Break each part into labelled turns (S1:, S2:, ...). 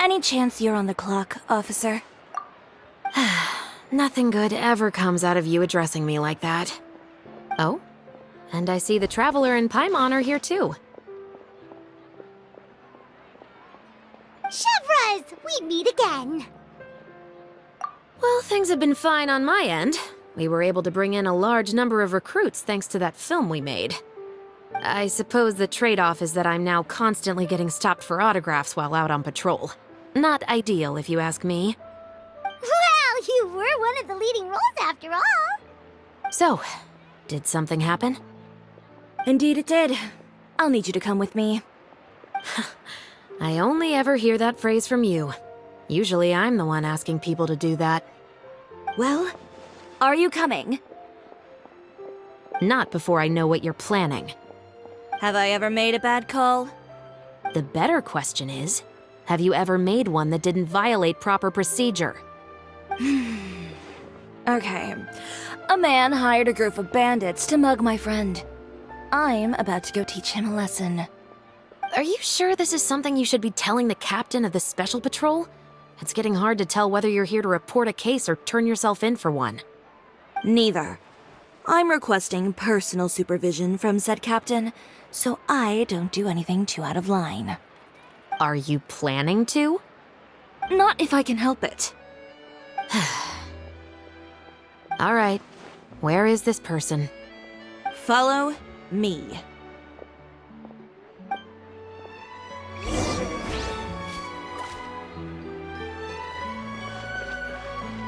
S1: Any chance you're on the clock, officer?
S2: Nothing good ever comes out of you addressing me like that. Oh? And I see the Traveler and Paimon are here too.
S3: Chevreuse, we meet again.
S2: Well, things have been fine on my end. We were able to bring in a large number of recruits thanks to that film we made. I suppose the trade-off is that I'm now constantly getting stopped for autographs while out on patrol. Not ideal, if you ask me.
S3: Well, you were one of the leading roles after all.
S2: So, did something happen?
S1: Indeed it did. I'll need you to come with me.
S2: I only ever hear that phrase from you. Usually I'm the one asking people to do that.
S1: Well, are you coming?
S2: Not before I know what you're planning.
S1: Have I ever made a bad call?
S2: The better question is, have you ever made one that didn't violate proper procedure?
S1: Okay. A man hired a group of bandits to mug my friend. I'm about to go teach him a lesson.
S2: Are you sure this is something you should be telling the captain of the Special Patrol? It's getting hard to tell whether you're here to report a case or turn yourself in for one.
S1: Neither. I'm requesting personal supervision from said captain, so I don't do anything too out of line.
S2: Are you planning to?
S1: Not if I can help it.
S2: All right. Where is this person?
S1: Follow me.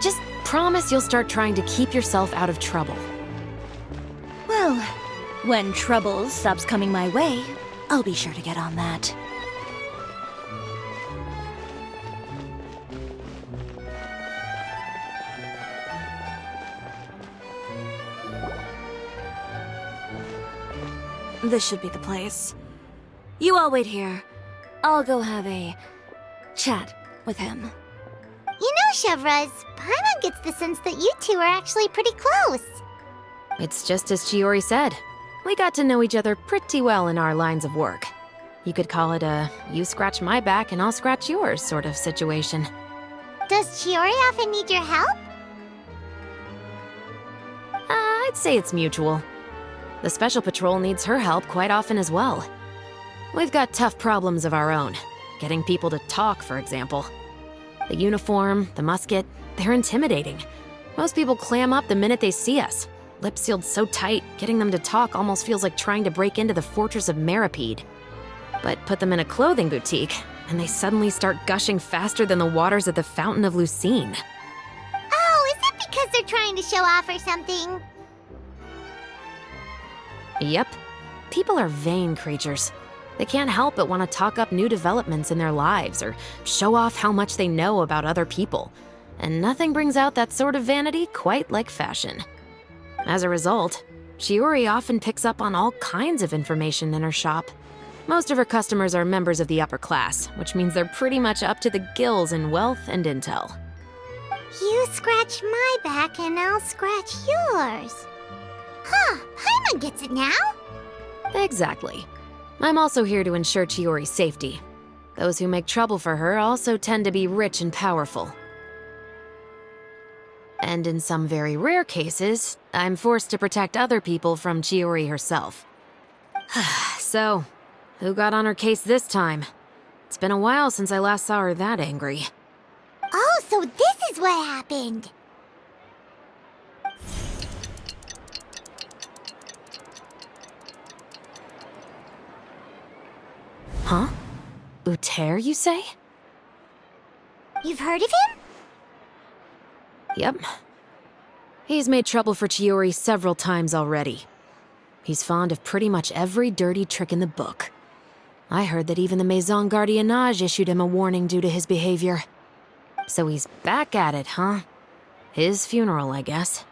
S2: Just promise you'll start trying to keep yourself out of trouble.
S1: Well, when trouble stops coming my way, I'll be sure to get on that. This should be the place. You all wait here. I'll go have a chat with him.
S3: You know, Chevreuse, Paimon gets the sense that you two are actually pretty close.
S2: It's just as Chiori said. We got to know each other pretty well in our lines of work. You could call it a you scratch my back and I'll scratch yours sort of situation.
S3: Does Chiori often need your help?
S2: I'd say it's mutual. The Special Patrol needs her help quite often as well. We've got tough problems of our own. Getting people to talk, for example. The uniform, the musket, they're intimidating. Most people clam up the minute they see us. Lips sealed so tight, getting them to talk almost feels like trying to break into the fortress of Meripede. But put them in a clothing boutique, and they suddenly start gushing faster than the waters at the Fountain of Lucine.
S3: Oh, is it because they're trying to show off or something?
S2: Yep. People are vain creatures. They can't help but want to talk up new developments in their lives or show off how much they know about other people. And nothing brings out that sort of vanity quite like fashion. As a result, Chiori often picks up on all kinds of information in her shop. Most of her customers are members of the upper class, which means they're pretty much up to the gills in wealth and intel.
S3: You scratch my back and I'll scratch yours. Huh, Paimon gets it now.
S2: Exactly. I'm also here to ensure Chiori's safety. Those who make trouble for her also tend to be rich and powerful. And in some very rare cases, I'm forced to protect other people from Chiori herself. So, who got on her case this time? It's been a while since I last saw her that angry.
S3: Oh, so this is what happened.
S2: Huh? Uter, you say?
S3: You've heard of him?
S2: Yep. He's made trouble for Chiori several times already. He's fond of pretty much every dirty trick in the book. I heard that even the Maison Gardiennage issued him a warning due to his behavior. So he's back at it, huh? His funeral, I guess.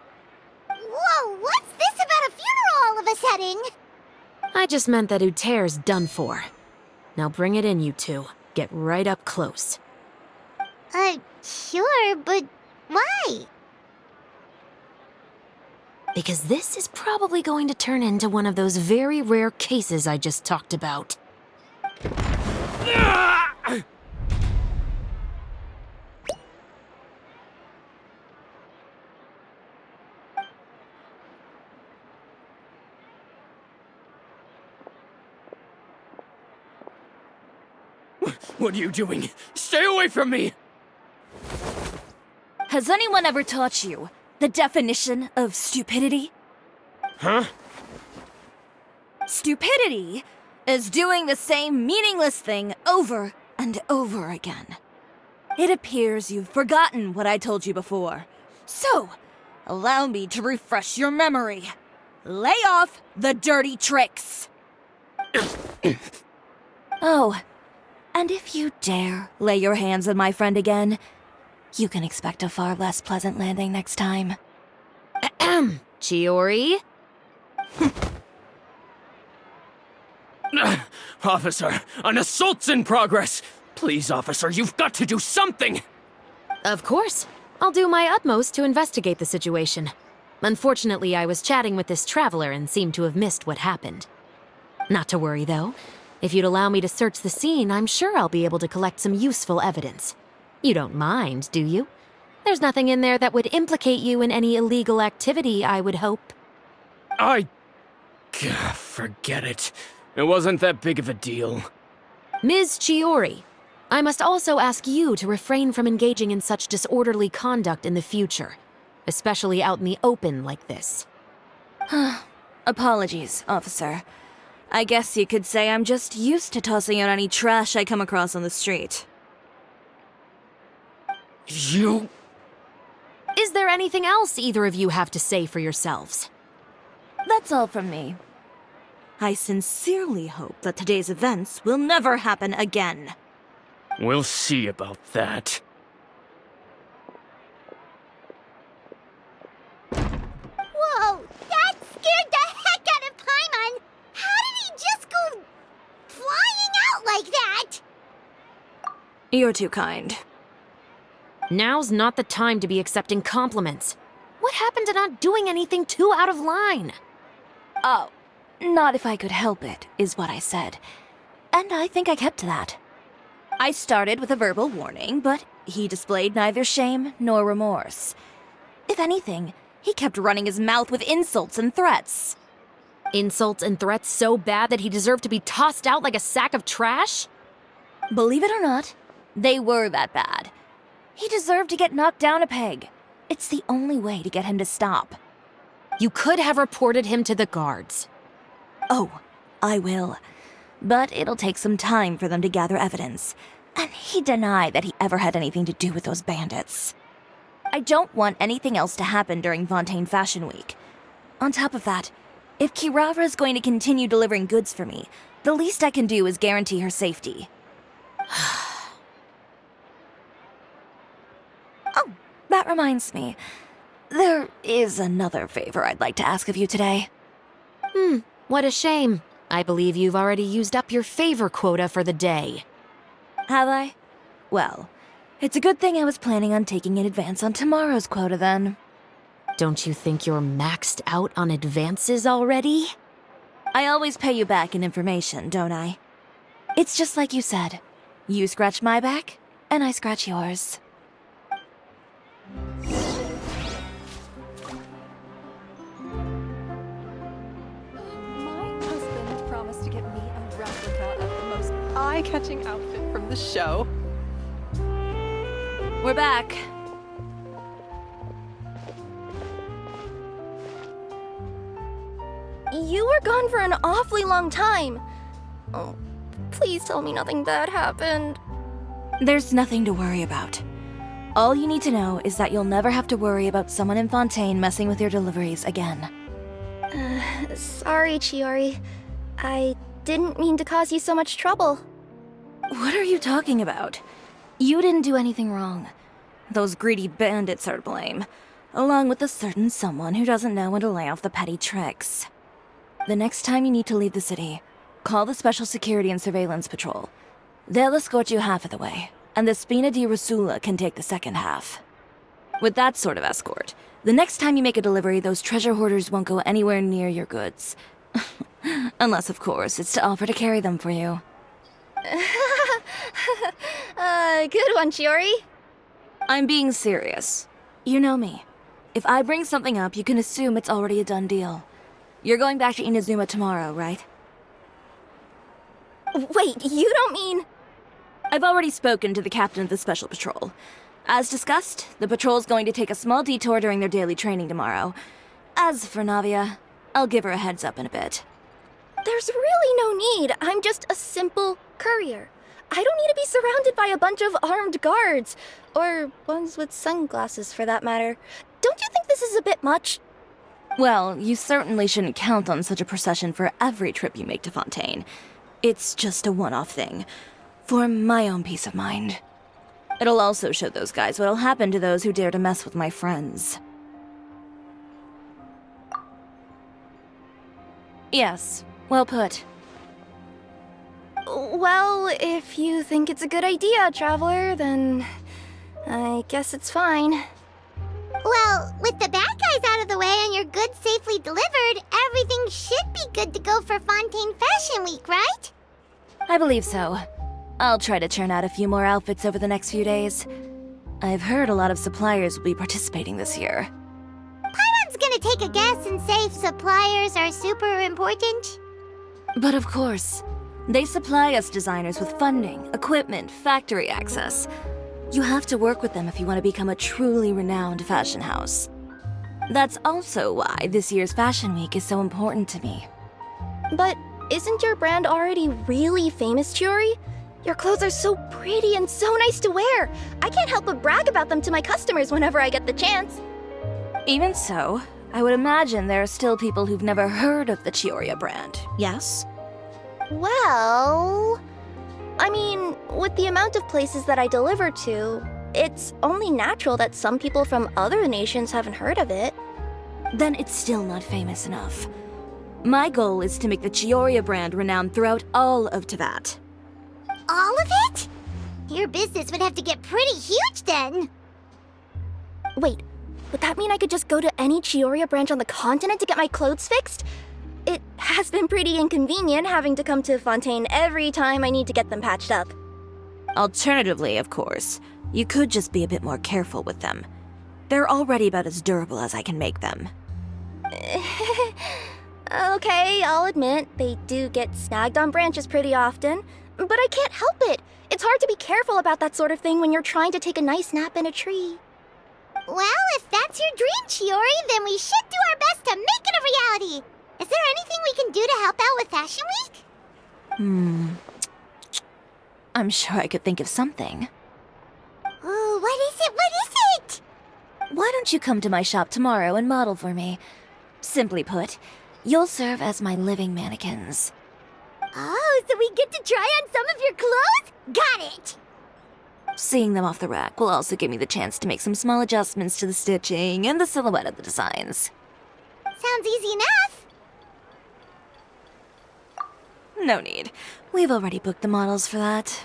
S3: Whoa, what's this about a funeral all of a sudden?
S2: I just meant that Uter's done for. Now bring it in, you two. Get right up close.
S3: Sure, but why?
S2: Because this is probably going to turn into one of those very rare cases I just talked about.
S4: What are you doing? Stay away from me!
S1: Has anyone ever taught you the definition of stupidity?
S4: Huh?
S1: Stupidity is doing the same meaningless thing over and over again. It appears you've forgotten what I told you before. So, allow me to refresh your memory. Lay off the dirty tricks! Oh, and if you dare lay your hands on my friend again, you can expect a far less pleasant landing next time.
S2: Chiori?
S4: Officer, an assault's in progress! Please, officer, you've got to do something!
S2: Of course. I'll do my utmost to investigate the situation. Unfortunately, I was chatting with this traveler and seemed to have missed what happened. Not to worry, though. If you'd allow me to search the scene, I'm sure I'll be able to collect some useful evidence. You don't mind, do you? There's nothing in there that would implicate you in any illegal activity, I would hope.
S4: Forget it. It wasn't that big of a deal.
S2: Ms. Chiori, I must also ask you to refrain from engaging in such disorderly conduct in the future, especially out in the open like this.
S1: Apologies, officer. I guess you could say I'm just used to tossing out any trash I come across on the street.
S4: You...
S2: Is there anything else either of you have to say for yourselves?
S1: That's all from me. I sincerely hope that today's events will never happen again.
S4: We'll see about that.
S3: Whoa, that scared the heck out of Paimon! How did he just go flying out like that?
S1: You're too kind.
S2: Now's not the time to be accepting compliments. What happened to not doing anything too out of line?
S1: Oh, not if I could help it, is what I said. And I think I kept to that. I started with a verbal warning, but he displayed neither shame nor remorse. If anything, he kept running his mouth with insults and threats.
S2: Insults and threats so bad that he deserved to be tossed out like a sack of trash?
S1: Believe it or not, they were that bad. He deserved to get knocked down a peg. It's the only way to get him to stop.
S2: You could have reported him to the guards.
S1: Oh, I will. But it'll take some time for them to gather evidence. And he denied that he ever had anything to do with those bandits. I don't want anything else to happen during Fontaine Fashion Week. On top of that, if Kirara is going to continue delivering goods for me, the least I can do is guarantee her safety. Oh, that reminds me. There is another favor I'd like to ask of you today.
S2: What a shame. I believe you've already used up your favor quota for the day.
S1: Have I? Well, it's a good thing I was planning on taking an advance on tomorrow's quota then.
S2: Don't you think you're maxed out on advances already?
S1: I always pay you back in information, don't I? It's just like you said. You scratch my back, and I scratch yours.
S5: My husband promised to get me a replica of the most eye-catching outfit from the show.
S1: We're back.
S6: You were gone for an awfully long time. Oh, please tell me nothing bad happened.
S1: There's nothing to worry about. All you need to know is that you'll never have to worry about someone in Fontaine messing with your deliveries again.
S6: Sorry, Chiori. I didn't mean to cause you so much trouble.
S1: What are you talking about? You didn't do anything wrong. Those greedy bandits are to blame, along with a certain someone who doesn't know when to lay off the petty tricks. The next time you need to leave the city, call the Special Security and Surveillance Patrol. They'll escort you half of the way, and the Spina di Rosula can take the second half. With that sort of escort, the next time you make a delivery, those treasure hoarders won't go anywhere near your goods. Unless, of course, it's to offer to carry them for you.
S6: Good one, Chiori.
S1: I'm being serious. You know me. If I bring something up, you can assume it's already a done deal. You're going back to Inazuma tomorrow, right?
S6: Wait, you don't mean...
S1: I've already spoken to the captain of the Special Patrol. As discussed, the patrol's going to take a small detour during their daily training tomorrow. As for Navia, I'll give her a heads up in a bit.
S6: There's really no need. I'm just a simple courier. I don't need to be surrounded by a bunch of armed guards. Or ones with sunglasses, for that matter. Don't you think this is a bit much?
S1: Well, you certainly shouldn't count on such a procession for every trip you make to Fontaine. It's just a one-off thing. For my own peace of mind. It'll also show those guys what'll happen to those who dare to mess with my friends. Yes, well put.
S6: Well, if you think it's a good idea, Traveler, then I guess it's fine.
S3: Well, with the bad guys out of the way and your goods safely delivered, everything should be good to go for Fontaine Fashion Week, right?
S1: I believe so. I'll try to churn out a few more outfits over the next few days. I've heard a lot of suppliers will be participating this year.
S3: Paimon's gonna take a guess and say suppliers are super important.
S1: But of course, they supply us designers with funding, equipment, factory access. You have to work with them if you want to become a truly renowned fashion house. That's also why this year's Fashion Week is so important to me.
S6: But isn't your brand already really famous, Chiori? Your clothes are so pretty and so nice to wear. I can't help but brag about them to my customers whenever I get the chance.
S1: Even so, I would imagine there are still people who've never heard of the Chiori brand, yes?
S6: Well, I mean, with the amount of places that I deliver to, it's only natural that some people from other nations haven't heard of it.
S1: Then it's still not famous enough. My goal is to make the Chiori brand renowned throughout all of Teyvat.
S3: All of it? Your business would have to get pretty huge then.
S6: Wait, would that mean I could just go to any Chiori branch on the continent to get my clothes fixed? It has been pretty inconvenient having to come to Fontaine every time I need to get them patched up.
S1: Alternatively, of course, you could just be a bit more careful with them. They're already about as durable as I can make them.
S6: Okay, I'll admit, they do get snagged on branches pretty often, but I can't help it. It's hard to be careful about that sort of thing when you're trying to take a nice nap in a tree.
S3: Well, if that's your dream, Chiori, then we should do our best to make it a reality. Is there anything we can do to help out with Fashion Week?
S1: I'm sure I could think of something.
S3: Ooh, what is it? What is it?
S1: Why don't you come to my shop tomorrow and model for me? Simply put, you'll serve as my living mannequins.
S3: Oh, so we get to try on some of your clothes? Got it!
S1: Seeing them off the rack will also give me the chance to make some small adjustments to the stitching and the silhouette of the designs.
S3: Sounds easy enough.
S1: No need. We've already booked the models for that.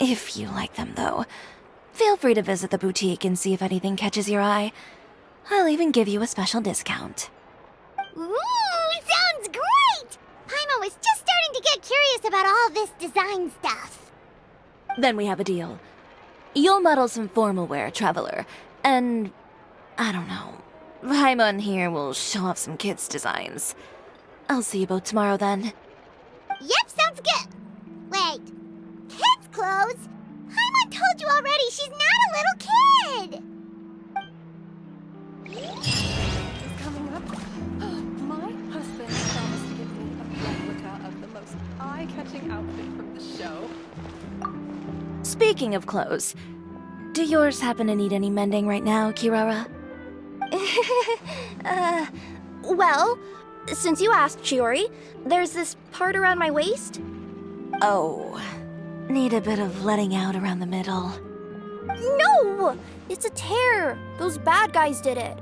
S1: If you like them, though, feel free to visit the boutique and see if anything catches your eye. I'll even give you a special discount.
S3: Ooh, sounds great! Paimon was just starting to get curious about all this design stuff.
S1: Then we have a deal. You'll model some formal wear, Traveler, and I don't know. Paimon here will show off some kids' designs. I'll see you both tomorrow then.
S3: Yep, sounds good. Wait, kids' clothes? Paimon told you already she's not a little kid.
S5: It's coming up. My husband promised to get me a replica of the most eye-catching outfit from the show.
S1: Speaking of clothes, do yours happen to need any mending right now, Kirara?
S6: Well, since you asked, Chiori, there's this part around my waist.
S1: Oh, need a bit of letting out around the middle.
S6: No! It's a tear. Those bad guys did it.